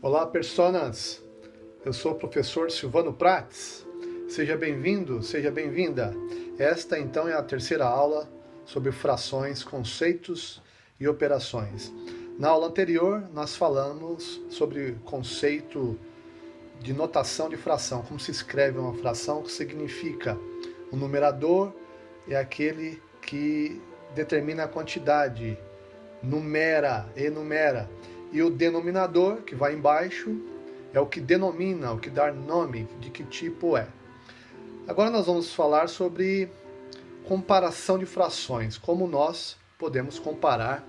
Olá, personas! Eu sou o professor Silvano Prates. Seja bem-vindo, seja bem-vinda. Esta, então, é a terceira aula sobre frações, conceitos e operações. Na aula anterior, nós falamos sobre o conceito de notação de fração, como se escreve uma fração, que significa o numerador é aquele que determina a quantidade, numera, enumera. E o denominador, que vai embaixo, é o que denomina, o que dá nome, de que tipo é. Agora nós vamos falar sobre comparação de frações, como nós podemos comparar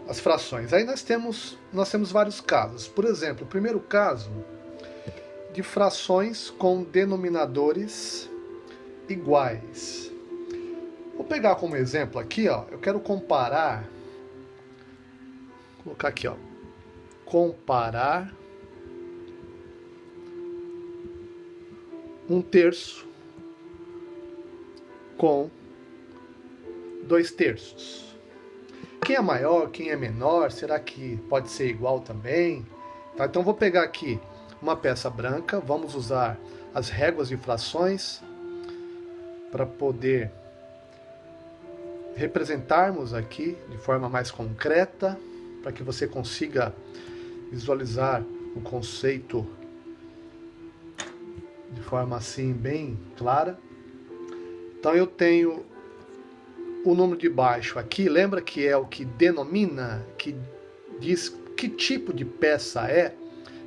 as frações. Aí nós temos vários casos. Por exemplo, o primeiro caso de frações com denominadores iguais. Vou pegar como exemplo aqui, ó, eu quero comparar, vou colocar aqui, ó, comparar 1/3 com 2/3. Quem é maior, quem é menor, será que pode ser igual também? Tá, então vou pegar aqui uma peça branca, vamos usar as réguas de frações para poder representarmos aqui de forma mais concreta, para que você consiga visualizar o conceito de forma assim bem clara. Então eu tenho o número de baixo aqui, lembra que é o que denomina, que diz que tipo de peça é?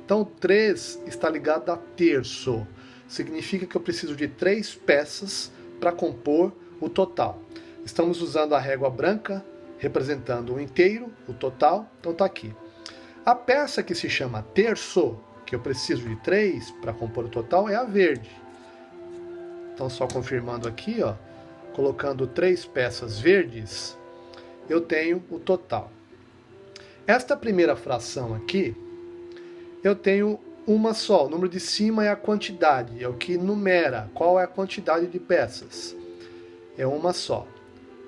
Então o 3 está ligado a terço, significa que eu preciso de 3 peças para compor o total. Estamos usando a régua branca, representando o inteiro, o total, então está aqui. A peça que se chama terço, que eu preciso de 3 para compor o total, é a verde. Então só confirmando aqui, ó, colocando 3 peças verdes, eu tenho o total. Esta primeira fração aqui, eu tenho uma só, o número de cima é a quantidade, é o que numera qual é a quantidade de peças. É uma só,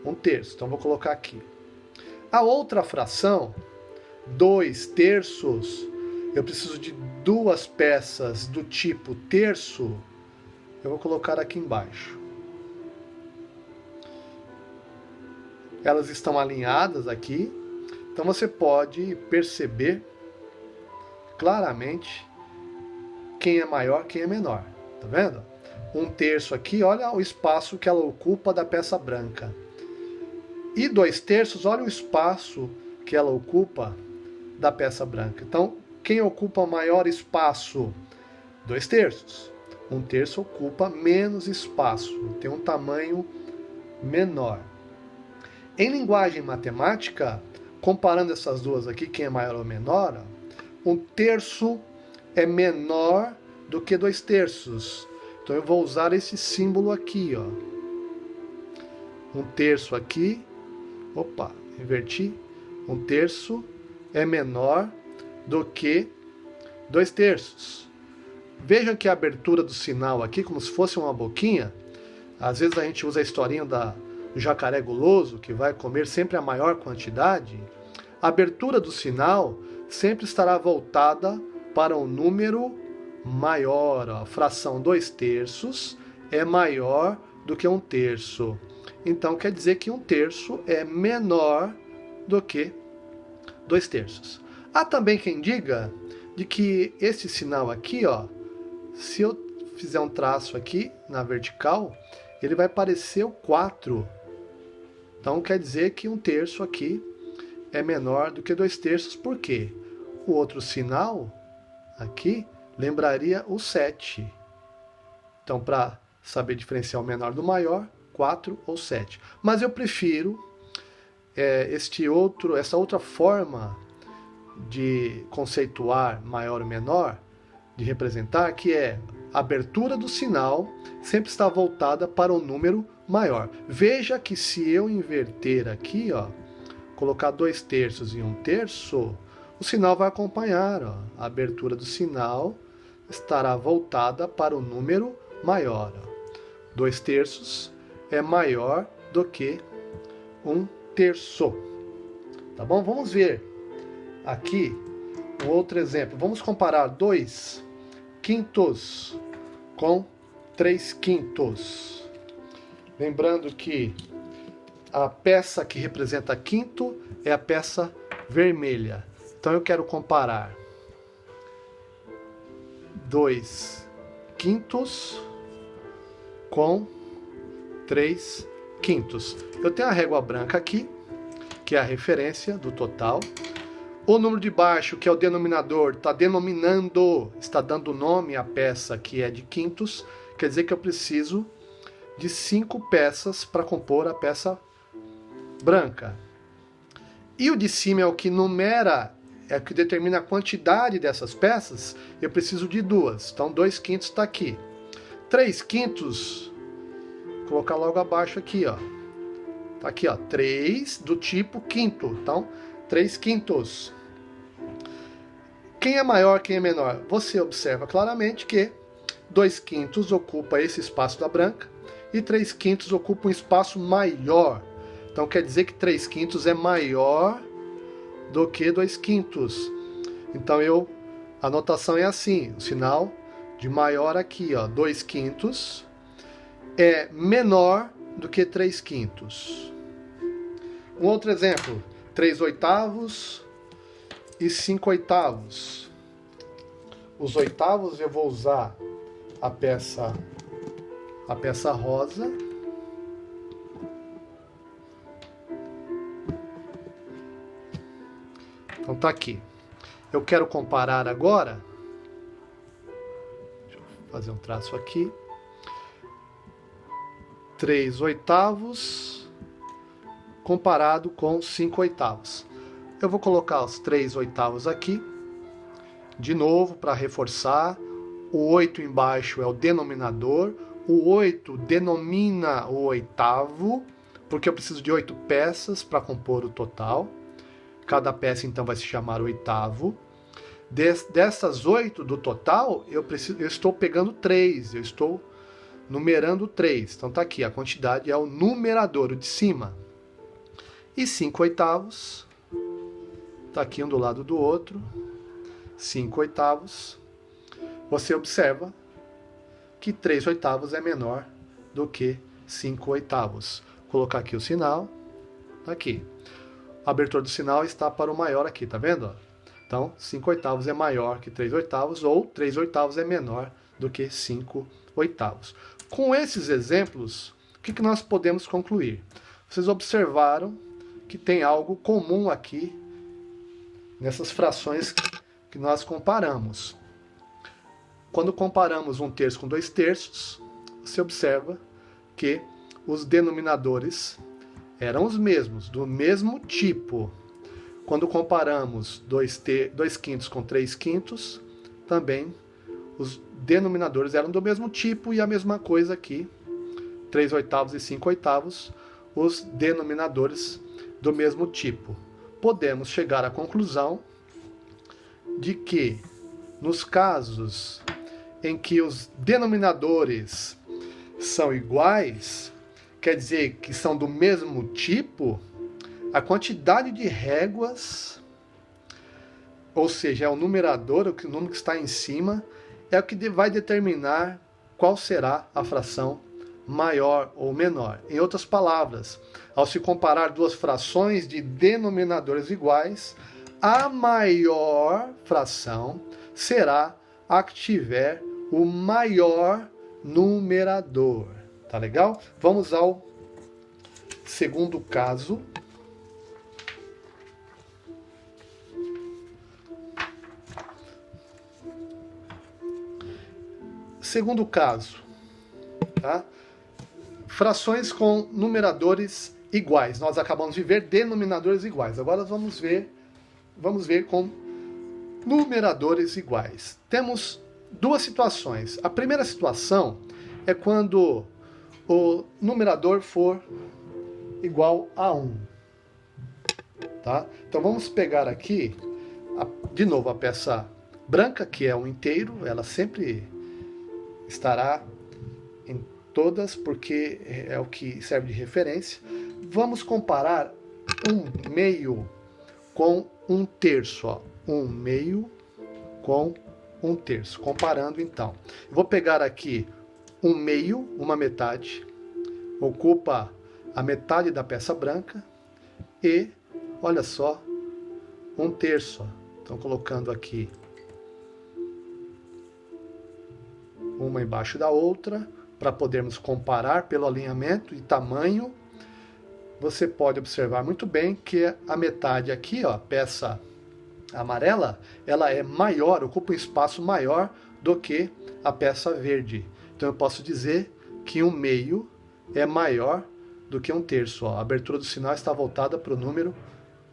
1/3, então vou colocar aqui. A outra fração, 2/3, eu preciso de 2 peças do tipo terço, eu vou colocar aqui embaixo. Elas estão alinhadas aqui, então você pode perceber claramente quem é maior, quem é menor. Tá vendo? 1/3 aqui, olha o espaço que ela ocupa da peça branca. E 2/3, olha o espaço que ela ocupa da peça branca. Então, quem ocupa maior espaço? 2/3. 1/3 ocupa menos espaço, tem um tamanho menor. Em linguagem matemática, comparando essas duas aqui, quem é maior ou menor, 1/3 é menor do que 2/3. Então eu vou usar esse símbolo aqui, ó. 1/3 aqui, opa, inverti. 1/3 é menor do que 2/3. Veja que a abertura do sinal aqui, como se fosse uma boquinha. Às vezes a gente usa a historinha do jacaré guloso, que vai comer sempre a maior quantidade. A abertura do sinal sempre estará voltada para um número maior. A fração 2/3 é maior do que 1/3. Então quer dizer que 1/3 é menor do que 2/3. Há também quem diga de que esse sinal aqui, ó, se eu fizer um traço aqui na vertical, ele vai parecer o 4. Então quer dizer que 1/3 aqui é menor do que 2/3, por quê? O outro sinal aqui lembraria o 7. Então, para saber diferenciar o menor do maior, 4 ou 7. Mas eu prefiro essa outra forma de conceituar maior ou menor, de representar, que é a abertura do sinal sempre está voltada para o número maior. Veja que se eu inverter aqui, ó, colocar 2/3 e 1/3, o sinal vai acompanhar, ó. A abertura do sinal estará voltada para o número maior. 2/3 é maior do que 1/3. Tá bom? Vamos ver aqui Um outro exemplo, vamos comparar 2 quintos com 3 quintos. Lembrando que a peça que representa quinto é a peça vermelha. Então eu quero comparar 2 quintos com 3 quintos. Eu tenho a régua branca aqui, que é a referência do total. O número de baixo, que é o denominador, está denominando, está dando nome à peça que é de quintos. Quer dizer que eu preciso de 5 peças para compor a peça branca. E o de cima é o que numera, é o que determina a quantidade dessas peças. Eu preciso de 2. Então 2 quintos está aqui. 3 quintos, vou colocar logo abaixo aqui, ó. Tá aqui, ó, 3 do tipo quinto. Então, 3 quintos. Quem é maior, quem é menor? Você observa claramente que 2 quintos ocupa esse espaço da branca e 3 quintos ocupa um espaço maior. Então quer dizer que 3 quintos é maior do que 2 quintos. Então a notação é assim, o sinal de maior aqui, ó, 2 quintos é menor do que 3 quintos. Um outro exemplo, 3 oitavos e 5 oitavos. Os oitavos eu vou usar a peça rosa. Então tá aqui. Eu quero comparar agora. Deixa eu fazer um traço aqui. 3 oitavos comparado com 5 oitavos. Eu vou colocar os 3 oitavos aqui, de novo, para reforçar. O 8 embaixo é o denominador. O 8 denomina o oitavo, porque eu preciso de 8 peças para compor o total. Cada peça, então, vai se chamar oitavo. Dessas 8 do total, eu estou pegando 3. Eu estou numerando 3. Então, tá aqui. A quantidade é o numerador, o de cima. E 5 oitavos. Está aqui um do lado do outro, 5 oitavos. Você observa que 3 oitavos é menor do que 5 oitavos. Vou colocar aqui o sinal, aqui. A abertura do sinal está para o maior aqui, tá vendo? Então, 5 oitavos é maior que 3 oitavos, ou 3 oitavos é menor do que 5 oitavos. Com esses exemplos, o que nós podemos concluir? Vocês observaram que tem algo comum aqui nessas frações que nós comparamos. Quando comparamos 1/3 com 2/3, você observa que os denominadores eram os mesmos, do mesmo tipo. Quando comparamos 2 quintos com 3 quintos, também os denominadores eram do mesmo tipo, e a mesma coisa aqui, 3 oitavos e 5 oitavos, os denominadores do mesmo tipo. Podemos chegar à conclusão de que, nos casos em que os denominadores são iguais, quer dizer que são do mesmo tipo, a quantidade de réguas, ou seja, é o numerador, o número que está em cima, é o que vai determinar qual será a fração maior ou menor. Em outras palavras, ao se comparar duas frações de denominadores iguais, a maior fração será a que tiver o maior numerador. Tá legal? Vamos ao segundo caso. Segundo caso, tá? Frações com numeradores iguais. Nós acabamos de ver denominadores iguais. Agora vamos ver com numeradores iguais. Temos duas situações. A primeira situação é quando o numerador for igual a 1. Tá? Então vamos pegar aqui, de novo, a peça branca, que é um inteiro. Ela sempre estará em todas, porque é o que serve de referência. Vamos comparar 1/2 com 1/3. 1 meio com 1 terço. Comparando, então. Vou pegar aqui 1 meio, uma metade, ocupa a metade da peça branca, e, olha só, 1 terço. Então, colocando aqui uma embaixo da outra, para podermos comparar pelo alinhamento e tamanho. Você pode observar muito bem que a metade aqui, ó, a peça amarela, ela é maior, ocupa um espaço maior do que a peça verde. Então eu posso dizer que 1 meio é maior do que 1 terço. Ó. A abertura do sinal está voltada para o número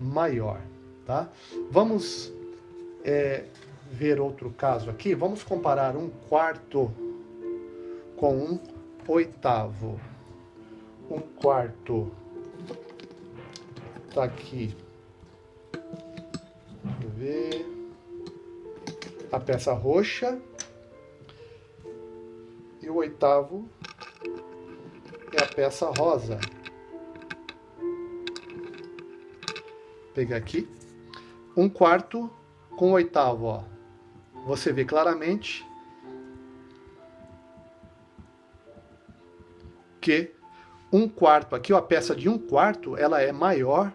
maior. Tá? Vamos ver outro caso aqui. Vamos comparar 1/4 com 1/8. 1/4 está aqui. Deixa eu ver. A peça roxa. E o 1/8 é a peça rosa. Vou pegar aqui. 1/4 com 1/8, ó. Você vê claramente que 1/4 aqui, ó, a peça de 1/4, ela é maior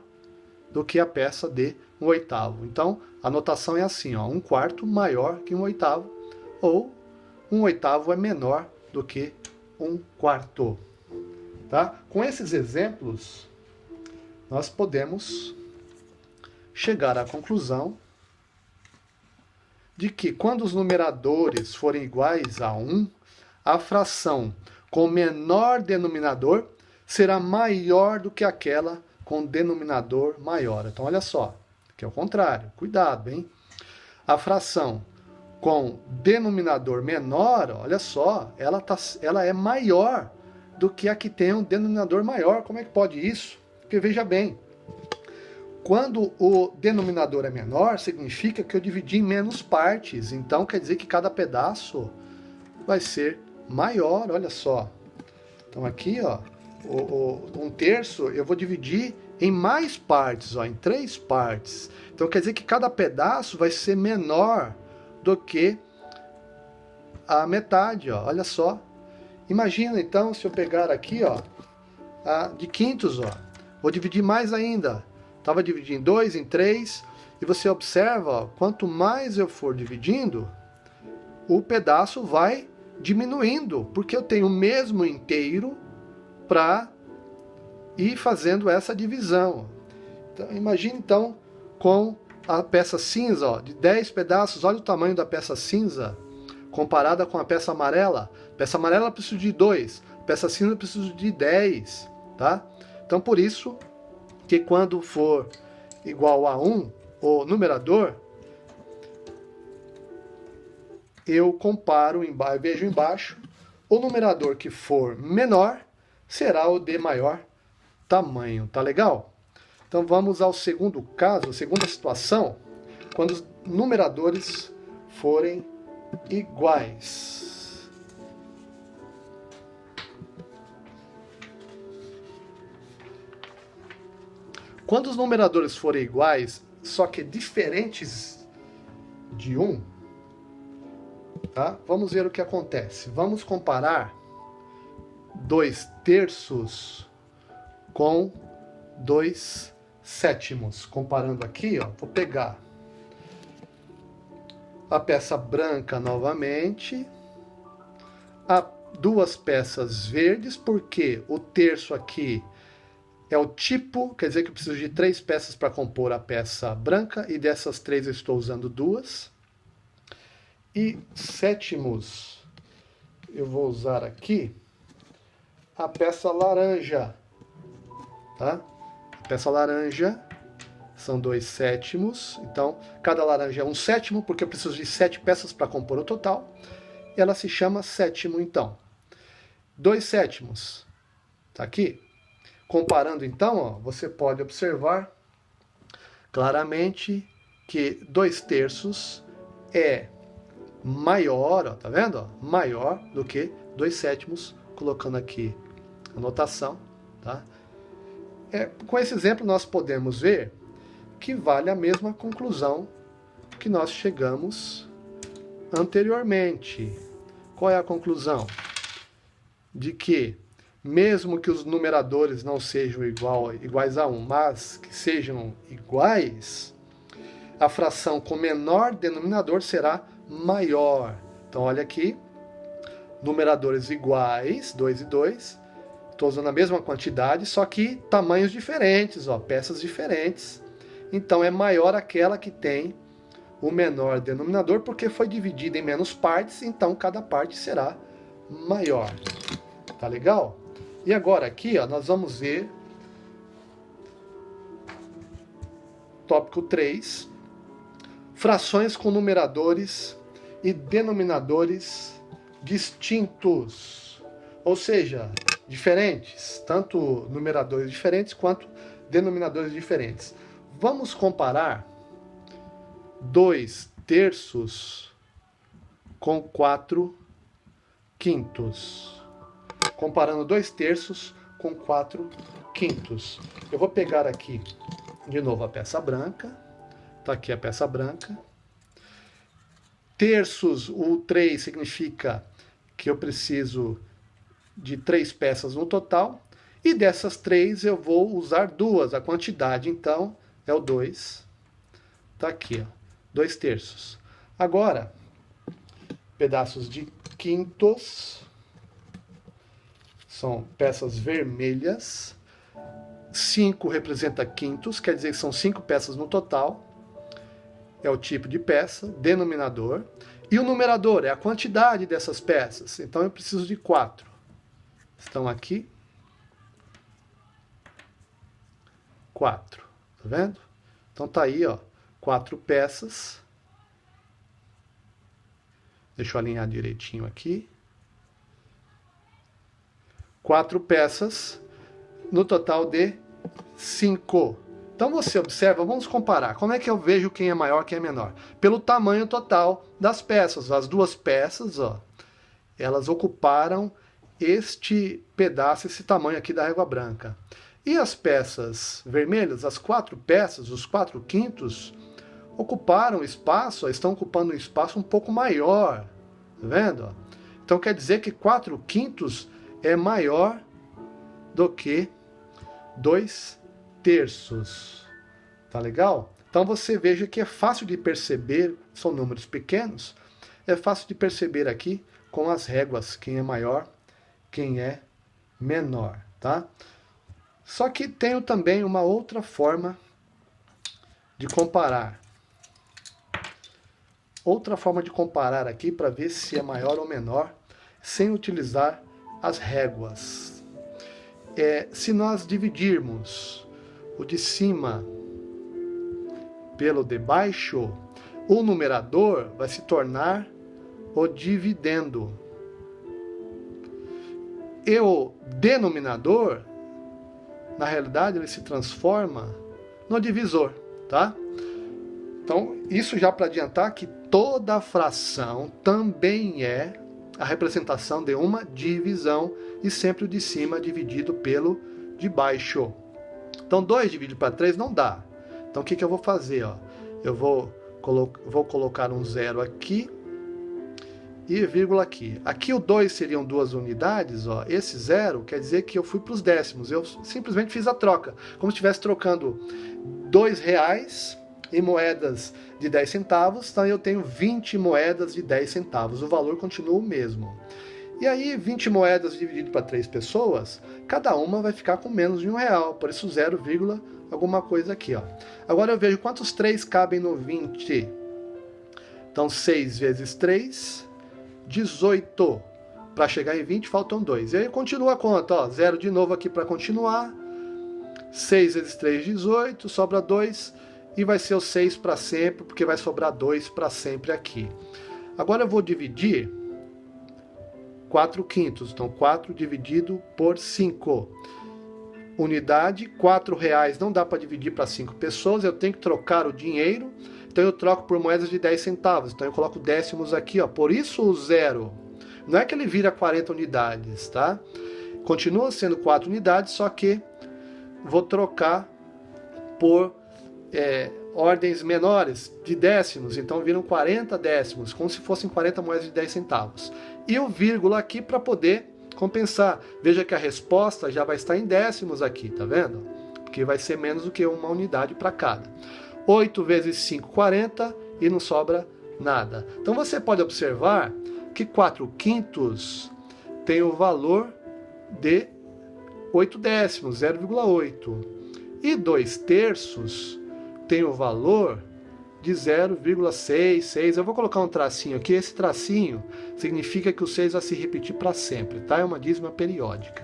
do que a peça de 1/8. Então, a notação é assim, ó, 1/4 maior que 1/8, ou 1/8 é menor do que 1/4. Tá? Com esses exemplos, nós podemos chegar à conclusão de que quando os numeradores forem iguais a 1, a fração com menor denominador será maior do que aquela com denominador maior. Então, olha só, que é o contrário. Cuidado, hein? A fração com denominador menor, olha só, ela é maior do que a que tem um denominador maior. Como é que pode isso? Porque veja bem, quando o denominador é menor, significa que eu dividi em menos partes. Então, quer dizer que cada pedaço vai ser maior, olha só. Então, aqui, ó, 1 terço eu vou dividir em mais partes, ó, em 3 partes. Então, quer dizer que cada pedaço vai ser menor do que a metade, ó, olha só. Imagina, então, se eu pegar aqui, ó, de quintos, ó, vou dividir mais ainda. Estava dividindo em 2, em 3, e você observa, ó, quanto mais eu for dividindo, o pedaço vai diminuindo, porque eu tenho o mesmo inteiro para ir fazendo essa divisão. Então, imagine, então, com a peça cinza, ó, de 10 pedaços, olha o tamanho da peça cinza, comparada com a peça amarela. A peça amarela precisa de 2, a peça cinza precisa de 10, tá? Então, por isso que quando for igual a 1, o numerador, eu comparo, vejo embaixo, o numerador que for menor será o de maior tamanho, tá legal? Então vamos ao segundo caso, segunda situação, quando os numeradores forem iguais. Quando os numeradores forem iguais, só que diferentes de 1, tá? Vamos ver o que acontece. Vamos comparar 2 terços com 2 sétimos. Comparando aqui, ó, vou pegar a peça branca novamente, duas peças verdes, porque o terço aqui é o tipo, quer dizer que eu preciso de 3 peças para compor a peça branca, e dessas 3 eu estou usando 2. E sétimos, eu vou usar aqui a peça laranja, tá? A peça laranja são 2 sétimos, então cada laranja é 1 sétimo, porque eu preciso de 7 peças para compor o total, e ela se chama sétimo, então. 2 sétimos, tá aqui. Comparando, então, ó, você pode observar claramente que 2 terços é maior, ó, tá vendo? Ó, maior do que 2 sétimos, colocando aqui a notação, tá? Com esse exemplo nós podemos ver que vale a mesma conclusão que nós chegamos anteriormente. Qual é a conclusão? De que, mesmo que os numeradores não sejam iguais a 1, mas que sejam iguais, a fração com menor denominador será maior. Então, olha aqui, numeradores iguais, 2 e 2, estou usando a mesma quantidade, só que tamanhos diferentes, ó, peças diferentes. Então, é maior aquela que tem o menor denominador, porque foi dividida em menos partes, então cada parte será maior. Tá legal? E agora aqui, ó, nós vamos ver tópico 3, frações com numeradores e denominadores distintos, ou seja, diferentes, tanto numeradores diferentes quanto denominadores diferentes. Vamos comparar 2 terços com 4 quintos. Comparando 2 terços com 4 quintos. Eu vou pegar aqui de novo a peça branca. Está aqui a peça branca. Terços, o 3 significa que eu preciso de 3 peças no total. E dessas 3 eu vou usar 2. A quantidade, então, é o 2. Está aqui, ó, 2 terços. Agora, pedaços de quintos. São peças vermelhas. 5 representa quintos, quer dizer que são 5 peças no total. É o tipo de peça, denominador. E o numerador é a quantidade dessas peças. Então eu preciso de 4. Estão aqui. 4. Tá vendo? Então tá aí, ó, 4 peças. Deixa eu alinhar direitinho aqui. 4 peças no total de 5. Então você observa, vamos comparar. Como é que eu vejo quem é maior, quem é menor? Pelo tamanho total das peças. As 2 peças, ó, elas ocuparam este pedaço, esse tamanho aqui da régua branca. E as peças vermelhas, as 4 peças, os 4 quintos, ocuparam espaço, ó, estão ocupando um espaço um pouco maior. Tá vendo? Então quer dizer que 4 quintos é maior do que 2 terços. Tá legal? Então você veja que é fácil de perceber, são números pequenos, é fácil de perceber aqui com as réguas quem é maior, quem é menor, tá? Só que tenho também uma outra forma de comparar. Outra forma de comparar aqui para ver se é maior ou menor, sem utilizar as réguas. Se nós dividirmos o de cima pelo de baixo, o numerador vai se tornar o dividendo. E o denominador, na realidade, ele se transforma no divisor, tá? Então, isso já para adiantar que toda fração também é a representação de uma divisão e sempre o de cima dividido pelo de baixo. Então 2 dividido para 3 não dá. Então o que eu vou fazer? Ó? Eu vou colocar um 0 aqui e vírgula aqui. Aqui o 2 seriam 2 unidades. Ó. Esse 0 quer dizer que eu fui para os décimos. Eu simplesmente fiz a troca. Como se estivesse trocando R$2 em moedas de 10 centavos, então eu tenho 20 moedas de 10 centavos. O valor continua o mesmo. E aí, 20 moedas dividido para 3 pessoas, cada uma vai ficar com menos de R$1. Por isso, 0, alguma coisa aqui. Ó. Agora eu vejo quantos 3 cabem no 20. Então, 6 vezes 3, 18. Para chegar em 20, faltam 2. E aí, continua a conta. Ó, 0 de novo aqui para continuar. 6 vezes 3, 18. Sobra 2. E vai ser o 6 para sempre, porque vai sobrar 2 para sempre aqui. Agora eu vou dividir 4 quintos. Então, 4 dividido por 5. Unidade, R$4 não dá para dividir para 5 pessoas. Eu tenho que trocar o dinheiro. Então, eu troco por moedas de 10 centavos. Então, eu coloco décimos aqui. Ó. Por isso, o 0. Não é que ele vira 40 unidades, tá? Continua sendo 4 unidades, só que vou trocar por ordens menores de décimos, então viram 40 décimos, como se fossem 40 moedas de 10 centavos. E o vírgula aqui para poder compensar. Veja que a resposta já vai estar em décimos aqui, tá vendo? Porque vai ser menos do que uma unidade para cada. 8 vezes 5, 40, e não sobra nada. Então você pode observar que 4/5 tem o valor de 8 décimos, 0,8. E 2/3 tem o valor de 0,66. Eu vou colocar um tracinho aqui. Esse tracinho significa que o 6 vai se repetir para sempre, tá? É uma dízima periódica.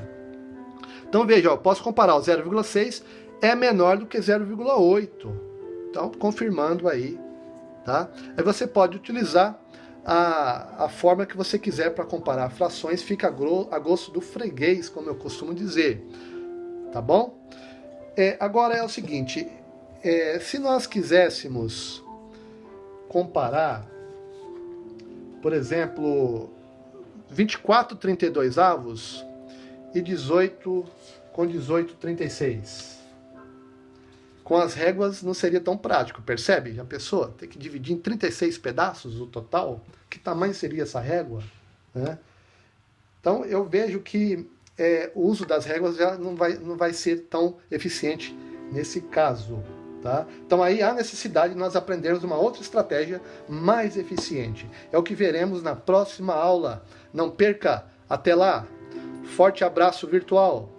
Então veja, eu posso comparar o 0,6 é menor do que 0,8. Então, confirmando aí, tá? Aí você pode utilizar a forma que você quiser para comparar frações, fica a gosto do freguês, como eu costumo dizer, tá bom? Agora é o seguinte, se nós quiséssemos comparar, por exemplo, 24/32 e 18 com 18/36. Com as réguas não seria tão prático, percebe? Já pensou? Tem que dividir em 36 pedaços o total? Que tamanho seria essa régua? Né? Então eu vejo que o uso das réguas já não vai ser tão eficiente nesse caso. Tá? Então aí há necessidade de nós aprendermos uma outra estratégia mais eficiente. É o que veremos na próxima aula. Não perca! Até lá! Forte abraço virtual!